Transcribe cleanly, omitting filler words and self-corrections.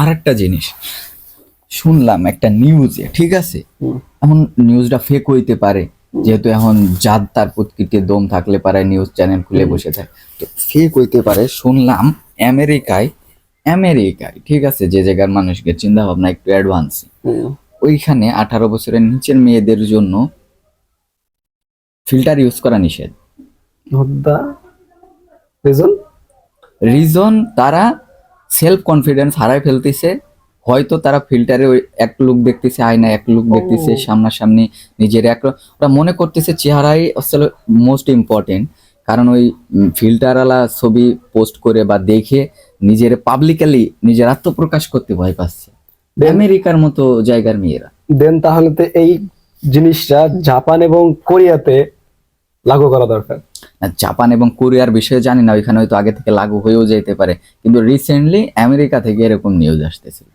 আরেকটা জিনিস শুনলাম একটা নিউজে, ঠিক আছে, এখন নিউজটা ফেক হইতে পারে, যেহেতু এখন যার তার প্রকৃতি দম থাকলে পারে নিউজ চ্যানেল খুলে বসে থাকে, তো ফেক হইতে পারে। শুনলাম আমেরিকায়, আমেরিকায় ঠিক আছে, যে জায়গার মানুষকে চিন্তা ভাবনা একটু অ্যাডভান্স, ওইখানে 18 বছরের নিচের মেয়েদের জন্য ফিল্টার ইউজ করা নিষেধ। রিজন? রিজন তারা সেলফ কনফিডেন্স হারায় ফেলতেছে। হয়তো তারা ফিল্টারে ওই এক লুক দেখতেছে, আয়না এক লুক দেখতেছে, সামনাসামনি নিজের এক, ওরা মনে করতেছে চেহারাই আসলে মোস্ট ইম্পর্টেন্ট। কারণ ওই ফিল্টারওয়ালা ছবি পোস্ট করে বা দেখে নিজের পাবলিকালি নিজের আত্মপ্রকাশ করতে ভয় পাচ্ছে আমেরিকার মতো জায়গার মেয়েরা। দেন তাহলে তো এই জিনিসটা জাপান এবং কোরিয়াতে লাগু করা দরকার। জাপান এবং কোরিয়ার বিষয়ে জানি না, ওইখানে হয়তো আগে থেকে লাগু হয়েও যেতে পারে, কিন্তু রিসেন্টলি আমেরিকা থেকে এরকম নিউজ আসতেছিল।